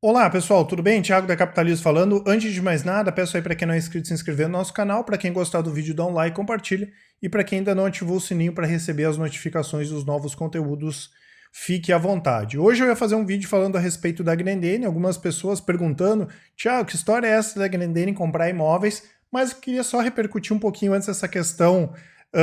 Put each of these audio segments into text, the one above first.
Olá pessoal, tudo bem? Thiago da Capitalismo falando. Antes de mais nada, peço aí para quem não é inscrito se inscrever no nosso canal, para quem gostar do vídeo dá um like, compartilha e para quem ainda não ativou o sininho para receber as notificações dos novos conteúdos, fique à vontade. Hoje eu ia fazer um vídeo falando a respeito da Grendene, algumas pessoas perguntando, Thiago, que história é essa da Grendene comprar imóveis? Mas eu queria só repercutir um pouquinho antes essa questão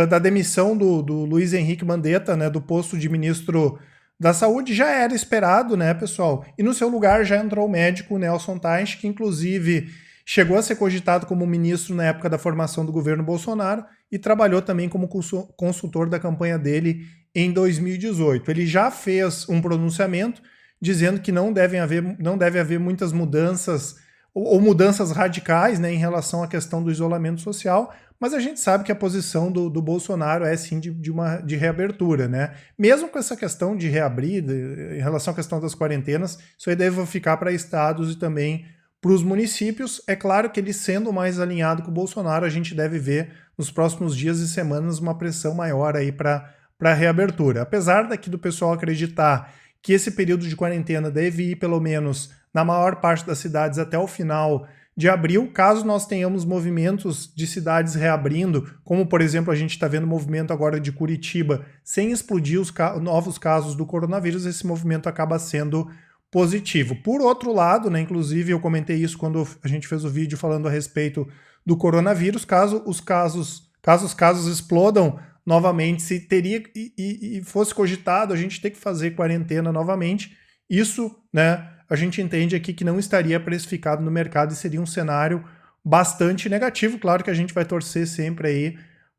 da demissão do Luiz Henrique Mandetta, né, do posto de ministro da saúde. Já era esperado, né, pessoal? E no seu lugar já entrou o médico Nelson Teich, que inclusive chegou a ser cogitado como ministro na época da formação do governo Bolsonaro e trabalhou também como consultor da campanha dele em 2018. Ele já fez um pronunciamento dizendo que não deve haver muitas mudanças ou mudanças radicais, né, em relação à questão do isolamento social, mas a gente sabe que a posição do Bolsonaro é sim de reabertura, né? Mesmo com essa questão de reabrir, em relação à questão das quarentenas, isso aí deve ficar para estados e também para os municípios. É claro que ele sendo mais alinhado com o Bolsonaro, a gente deve ver nos próximos dias e semanas uma pressão maior aí para a reabertura. Apesar daqui do pessoal acreditar que esse período de quarentena deve ir pelo menos na maior parte das cidades até o final de abril, caso nós tenhamos movimentos de cidades reabrindo, como por exemplo a gente está vendo o movimento agora de Curitiba, sem explodir os novos casos do coronavírus, esse movimento acaba sendo positivo. Por outro lado, né, inclusive eu comentei isso quando a gente fez o vídeo falando a respeito do coronavírus, caso os casos explodam novamente, se teria e fosse cogitado a gente ter que fazer quarentena novamente, isso, né, a gente entende aqui que não estaria precificado no mercado e seria um cenário bastante negativo. Claro que a gente vai torcer sempre aí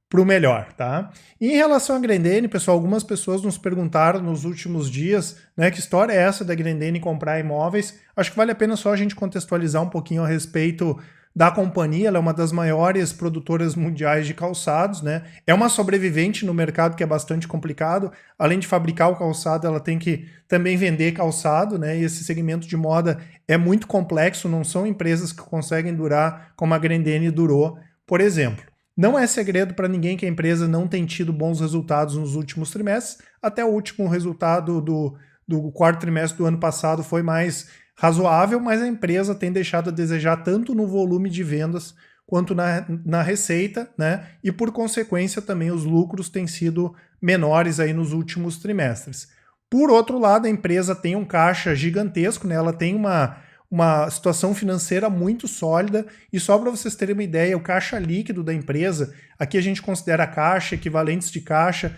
para o melhor, tá? E em relação à Grendene, pessoal, algumas pessoas nos perguntaram nos últimos dias, né, que história é essa da Grendene comprar imóveis. Acho que vale a pena só a gente contextualizar um pouquinho a respeito da companhia. Ela é uma das maiores produtoras mundiais de calçados, né? É uma sobrevivente no mercado que é bastante complicado. Além de fabricar o calçado, ela tem que também vender calçado, né? E esse segmento de moda é muito complexo, não são empresas que conseguem durar como a Grendene durou, por exemplo. Não é segredo para ninguém que a empresa não tem tido bons resultados nos últimos trimestres. Até o último resultado do quarto trimestre do ano passado foi mais razoável, mas a empresa tem deixado a desejar tanto no volume de vendas quanto na receita, né? E por consequência também os lucros têm sido menores aí nos últimos trimestres. Por outro lado, a empresa tem um caixa gigantesco, né? Ela tem uma situação financeira muito sólida, e só para vocês terem uma ideia, o caixa líquido da empresa, aqui a gente considera caixa, equivalentes de caixa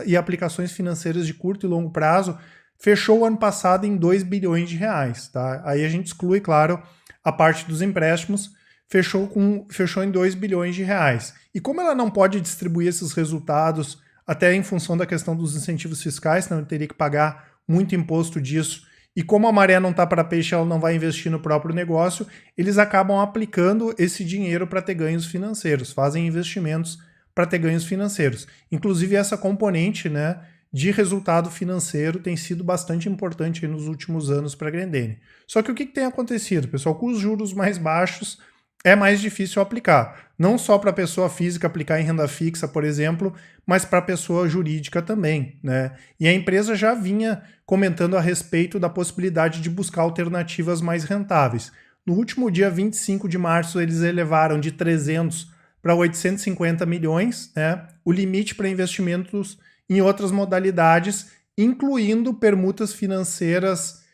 e aplicações financeiras de curto e longo prazo, fechou o ano passado em 2 bilhões de reais. Tá? Aí a gente exclui, claro, a parte dos empréstimos, fechou em 2 bilhões de reais. E como ela não pode distribuir esses resultados, até em função da questão dos incentivos fiscais, senão ele teria que pagar muito imposto disso, e como a maré não está para peixe, ela não vai investir no próprio negócio, eles acabam aplicando esse dinheiro para ter ganhos financeiros, fazem investimentos para ter ganhos financeiros. Inclusive essa componente, né, de resultado financeiro tem sido bastante importante nos últimos anos para a Grendene. Só que o que tem acontecido, pessoal? Com os juros mais baixos, é mais difícil aplicar. Não só para a pessoa física aplicar em renda fixa, por exemplo, mas para a pessoa jurídica também, né? E a empresa já vinha comentando a respeito da possibilidade de buscar alternativas mais rentáveis. No último dia 25 de março, eles elevaram de 300 para 850 milhões, né? O limite para investimentos em outras modalidades, incluindo permutas financeiras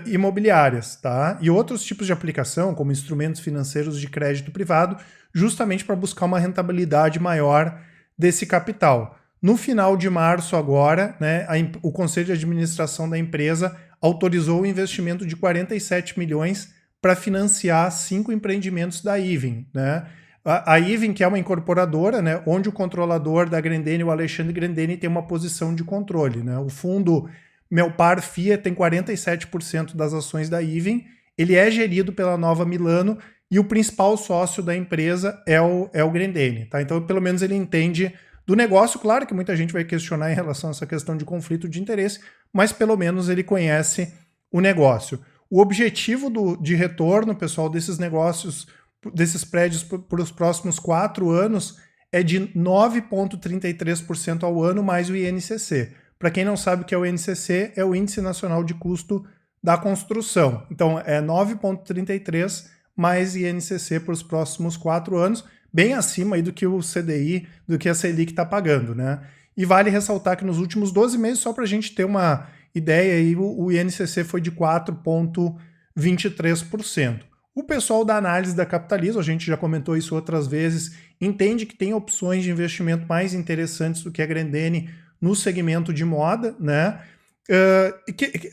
imobiliárias, tá? E outros tipos de aplicação, como instrumentos financeiros de crédito privado, justamente para buscar uma rentabilidade maior desse capital. No final de março agora, né, o Conselho de Administração da empresa autorizou o investimento de 47 milhões para financiar 5 empreendimentos da Even, né? A Even, que é uma incorporadora, né, onde o controlador da Grendene, o Alexandre Grendene, tem uma posição de controle, né? O fundo Melpar FIA tem 47% das ações da Even, ele é gerido pela Nova Milano e o principal sócio da empresa é o Grendene, tá? Então, pelo menos ele entende do negócio. Claro que muita gente vai questionar em relação a essa questão de conflito de interesse, mas pelo menos ele conhece o negócio. O objetivo de retorno, pessoal, desses negócios, desses prédios para os próximos 4 anos é de 9,33% ao ano mais o INCC. Para quem não sabe o que é o INCC, é o Índice Nacional de Custo da construção. Então, é 9,33 mais INCC para os próximos 4 anos, bem acima aí do que o CDI, do que a Selic está pagando, né? E vale ressaltar que nos últimos 12 meses, só para a gente ter uma ideia, aí, o INCC foi de 4,23%. O pessoal da análise da Capitalizo, a gente já comentou isso outras vezes, entende que tem opções de investimento mais interessantes do que a Grendene no segmento de moda, né?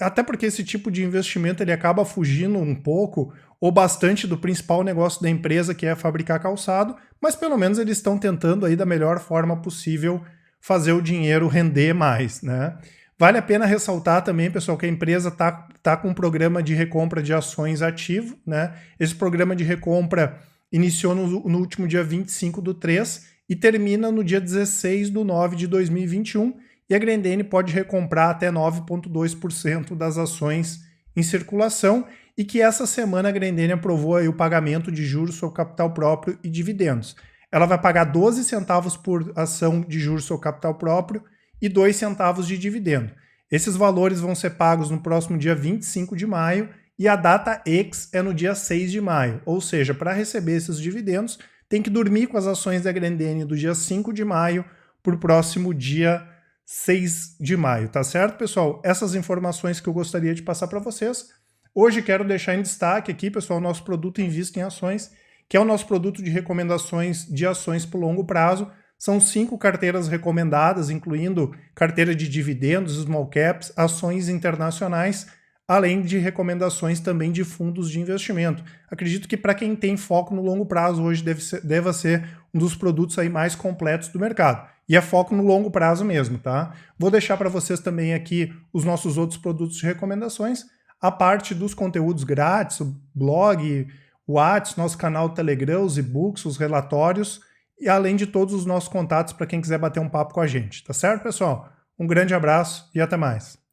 Até porque esse tipo de investimento ele acaba fugindo um pouco ou bastante do principal negócio da empresa, que é fabricar calçado, mas pelo menos eles estão tentando aí da melhor forma possível fazer o dinheiro render mais, né? Vale a pena ressaltar também, pessoal, que a empresa tá com um programa de recompra de ações ativo, né? Esse programa de recompra iniciou no último dia 25/3 e termina no dia 16/9 de 2021, e a Grendene pode recomprar até 9,2% das ações em circulação, e que essa semana a Grendene aprovou aí o pagamento de juros sobre capital próprio e dividendos. Ela vai pagar 12 centavos por ação de juros sobre capital próprio e 2 centavos de dividendo. Esses valores vão ser pagos no próximo dia 25 de maio e a data X é no dia 6 de maio. Ou seja, para receber esses dividendos, tem que dormir com as ações da Grendene do dia 5 de maio para o próximo dia 6 de maio, tá certo, pessoal? Essas informações que eu gostaria de passar para vocês. Hoje quero deixar em destaque aqui, pessoal, o nosso produto Invista em Ações, que é o nosso produto de recomendações de ações por longo prazo. São 5 carteiras recomendadas, incluindo carteira de dividendos, small caps, ações internacionais, além de recomendações também de fundos de investimento. Acredito que para quem tem foco no longo prazo, hoje deva ser um dos produtos aí mais completos do mercado. E é foco no longo prazo mesmo, tá? Vou deixar para vocês também aqui os nossos outros produtos de recomendações, a parte dos conteúdos grátis, o blog, o WhatsApp, nosso canal do Telegram, os e-books, os relatórios, e além de todos os nossos contatos para quem quiser bater um papo com a gente. Tá certo, pessoal? Um grande abraço e até mais.